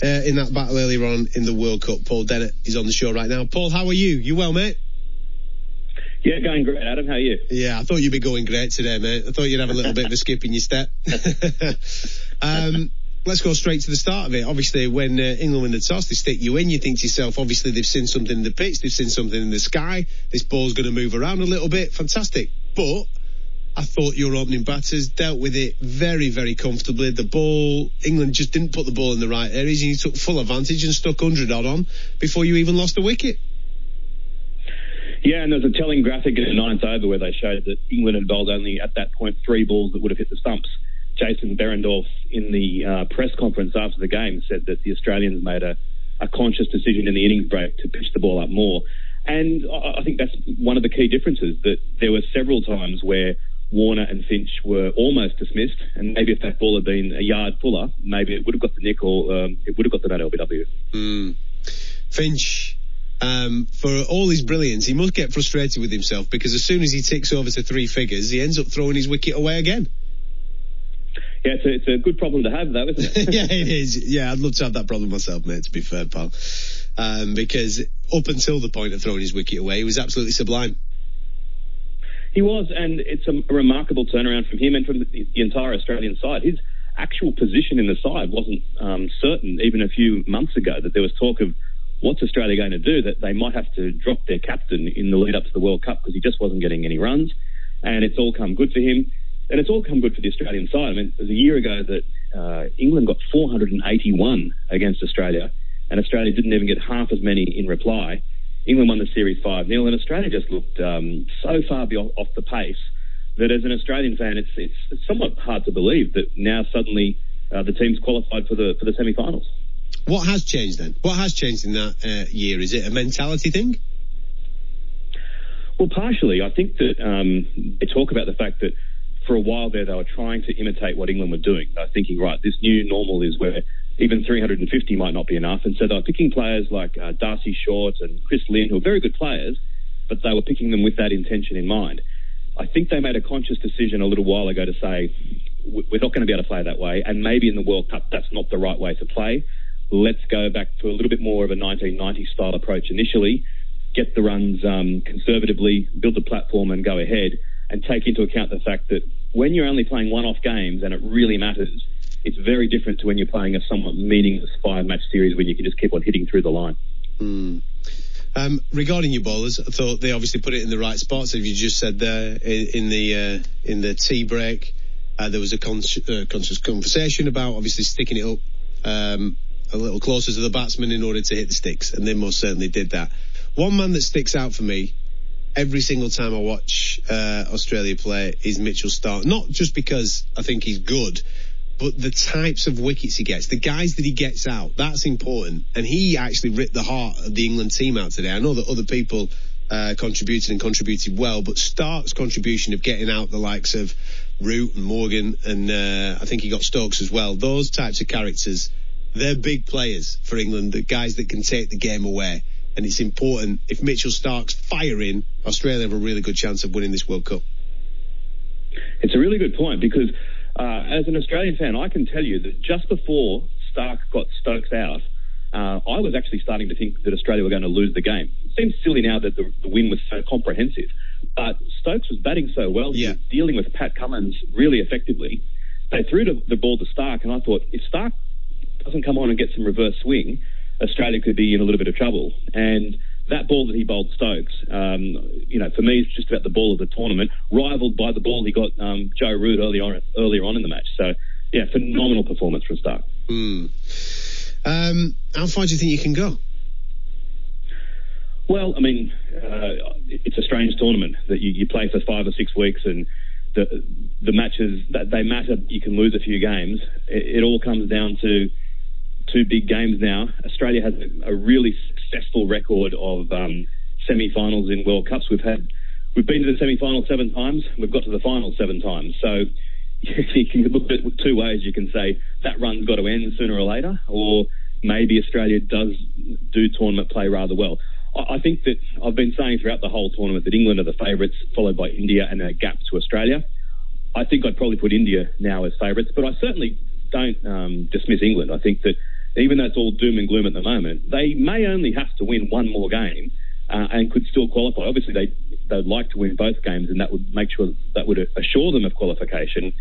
in that battle earlier on in the World Cup. Paul Dennett is on the show right now. Paul, how are you? You well, mate? Yeah, going great, Adam. How are you? Yeah, I thought you'd be going great today, mate. I thought you'd have a little bit of a skip in your step. Let's go straight to the start of it. Obviously, when England win the toss, they stick you in. You think to yourself, obviously, they've seen something in the pitch. They've seen something in the sky. This ball's going to move around a little bit. Fantastic. But I thought your opening batters dealt with it very, very comfortably. The ball, England just didn't put the ball in the right areas, and you took full advantage and stuck 100-odd on before you even lost a wicket. Yeah, and there's a telling graphic in the ninth over where they showed that England had bowled only, at that point, 3 balls that would have hit the stumps. Jason Behrendorff, in the press conference after the game, said that the Australians made a conscious decision in the innings break to pitch the ball up more. And I think that's one of the key differences, that there were several times where Warner and Finch were almost dismissed, and maybe if that ball had been a yard fuller, maybe it would have got the nick, or it would have got the bat LBW. Finch, for all his brilliance, he must get frustrated with himself, because as soon as he ticks over to 3 figures, he ends up throwing his wicket away again. Yeah, it's a good problem to have, though, isn't it? Yeah, it is. Yeah, I'd love to have that problem myself, mate, to be fair, pal. Because up until the point of throwing his wicket away, he was absolutely sublime. He was, and it's a remarkable turnaround from him and from the entire Australian side. His actual position in the side wasn't certain even a few months ago, that there was talk of what's Australia going to do, that they might have to drop their captain in the lead up to the World Cup because he just wasn't getting any runs, and it's all come good for him. And it's all come good for the Australian side. I mean, it was a year ago that England got 481 against Australia, and Australia didn't even get half as many in reply. England won the series 5-0, and Australia just looked so far off the pace that as an Australian fan, it's somewhat hard to believe that now suddenly the team's qualified for the semi-finals. What has changed then? What has changed in that year? Is it a mentality thing? Well, partially. I think that they talk about the fact that for a while there, they were trying to imitate what England were doing. They were thinking, right, this new normal is where even 350 might not be enough. And so they were picking players like Darcy Short and Chris Lynn, who are very good players, but they were picking them with that intention in mind. I think they made a conscious decision a little while ago to say, we're not going to be able to play that way, and maybe in the World Cup that's not the right way to play. Let's go back to a little bit more of a 1990s-style approach initially, get the runs conservatively, build the platform and go ahead, and take into account the fact that when you're only playing one-off games and it really matters, it's very different to when you're playing a somewhat meaningless 5-match series when you can just keep on hitting through the line. Regarding your bowlers, I thought they obviously put it in the right spots. As you just said there, in the tea break, there was a conscious conversation about obviously sticking it up a little closer to the batsman in order to hit the sticks, and they most certainly did that. One man that sticks out for me every single time I watch Australia play is Mitchell Starc. Not just because I think he's good, but the types of wickets he gets, the guys that he gets out, that's important. And he actually ripped the heart of the England team out today. I know that other people contributed well, but Stark's contribution of getting out the likes of Root and Morgan, and I think he got Stokes as well, those types of characters, they're big players for England, the guys that can take the game away. And it's important. If Mitchell Starc's firing, Australia have a really good chance of winning this World Cup. It's a really good point, because as an Australian fan, I can tell you that just before Starc got Stokes out, I was actually starting to think that Australia were going to lose the game. It seems silly now that the win was so comprehensive, but Stokes was batting so well, he was dealing with Pat Cummins really effectively. They threw the ball to Starc, and I thought, if Starc doesn't come on and get some reverse swing, Australia could be in a little bit of trouble. And that ball that he bowled Stokes, for me, it's just about the ball of the tournament, rivaled by the ball he got Joe Root earlier on in the match. So, yeah, phenomenal performance from Starc. How far do you think you can go? Well, I mean, it's a strange tournament that you play for 5 or 6 weeks, and the matches, they matter. You can lose a few games. It all comes down to 2 big games now. Australia has a really successful record of semi-finals in World Cups. We've been to the semi-final 7 times. We've got to the final 7 times. So you can look at it 2 ways. You can say that run's got to end sooner or later, or maybe Australia does do tournament play rather well. I think that I've been saying throughout the whole tournament that England are the favourites, followed by India and a gap to Australia. I think I'd probably put India now as favourites, but I certainly don't dismiss England. I think that even though it's all doom and gloom at the moment, they may only have to win one more game and could still qualify. Obviously, they'd like to win both games, and that would make sure that would assure them of qualification.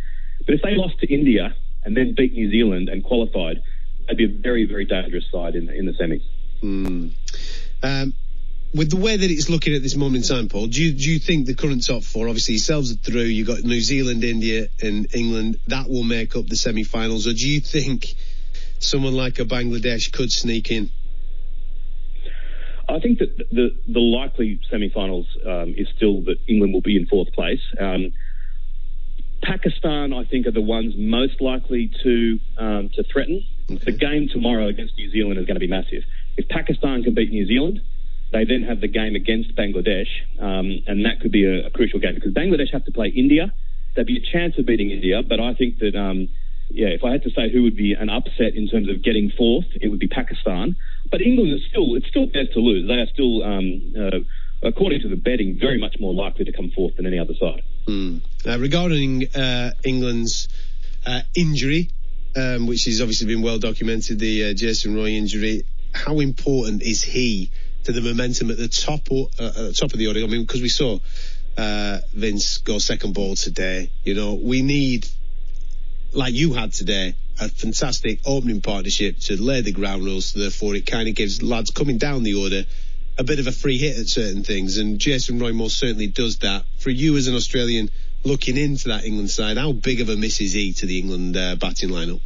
But if they lost to India and then beat New Zealand and qualified, they'd be a very, very dangerous side in the semis. With the way that it's looking at this moment in time, Paul, do you think the current top four, obviously yourselves are through, you've got New Zealand, India and England, that will make up the semi-finals, or do you think someone like a Bangladesh could sneak in? I think that the likely semi-finals is still that England will be in fourth place. Pakistan, I think, are the ones most likely to threaten. Okay. The game tomorrow against New Zealand is going to be massive. If Pakistan can beat New Zealand, they then have the game against Bangladesh, and that could be a crucial game because Bangladesh have to play India. There'd be a chance of beating India, but I think that, if I had to say who would be an upset in terms of getting fourth, it would be Pakistan. But England it's still best to lose. They are still, according to the betting, very much more likely to come fourth than any other side. Regarding England's injury, which has obviously been well documented, the Jason Roy injury, how important is he to the momentum at the top of the order? I mean, because we saw Vince go second ball today. You know, we need, like you had today, a fantastic opening partnership to lay the ground rules, so therefore it kind of gives lads coming down the order a bit of a free hit at certain things, and Jason Roy most certainly does that. For you as an Australian looking into that England side, how big of a miss is he to the England batting lineup?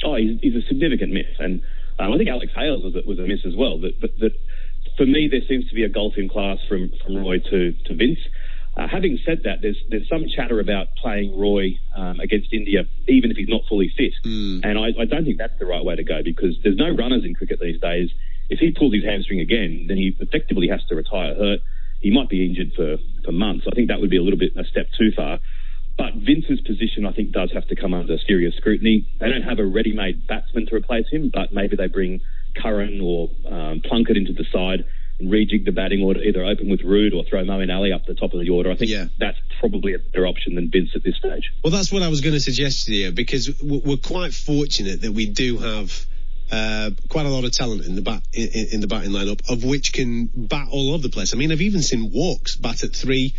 Oh, he's a significant miss, and I think Alex Hales was a miss as well. That for me, there seems to be a gulf in class from Roy to Vince. Having said that, there's some chatter about playing Roy against India, even if he's not fully fit. And I don't think that's the right way to go because there's no runners in cricket these days. If he pulls his hamstring again, then he effectively has to retire hurt. He might be injured for months. I think that would be a step too far. But Vince's position, I think, does have to come under serious scrutiny. They don't have a ready-made batsman to replace him, but maybe they bring Curran or Plunkett into the side and rejig the batting order, either open with Root or throw Moeen Ali up the top of the order. I think that's probably a better option than Vince at this stage. Well, that's what I was going to suggest to you, because we're quite fortunate that we do have quite a lot of talent in the batting lineup, of which can bat all over the place. I mean, I've even seen Walks bat at 3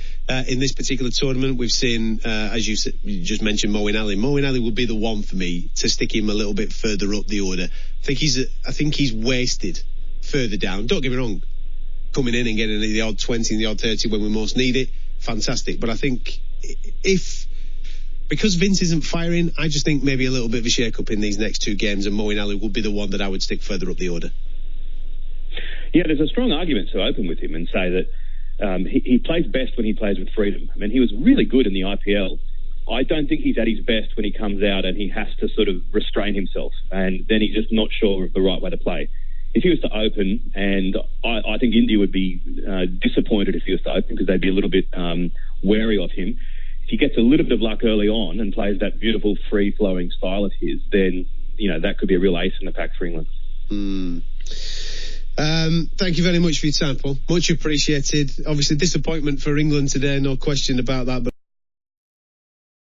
in this particular tournament. We've seen, as you just mentioned, Moeen Ali. Moeen Ali would be the one for me to stick him a little bit further up the order. I think he's wasted further down. Don't get me wrong, coming in and getting the odd 20 and the odd 30 when we most need it, fantastic. But I think because Vince isn't firing, I just think maybe a little bit of a shake-up in these next 2 games, and Moeen Ali would be the one that I would stick further up the order. Yeah, there's a strong argument to open with him and say that he plays best when he plays with freedom. I mean, he was really good in the IPL. I don't think he's at his best when he comes out and he has to sort of restrain himself, and then he's just not sure of the right way to play. If he was to open, and I think India would be disappointed if he was to open because they'd be a little bit wary of him. If he gets a little bit of luck early on and plays that beautiful free-flowing style of his, then, that could be a real ace in the pack for England. Thank you very much for your time, Paul. Much appreciated. Obviously, disappointment for England today, no question about that. But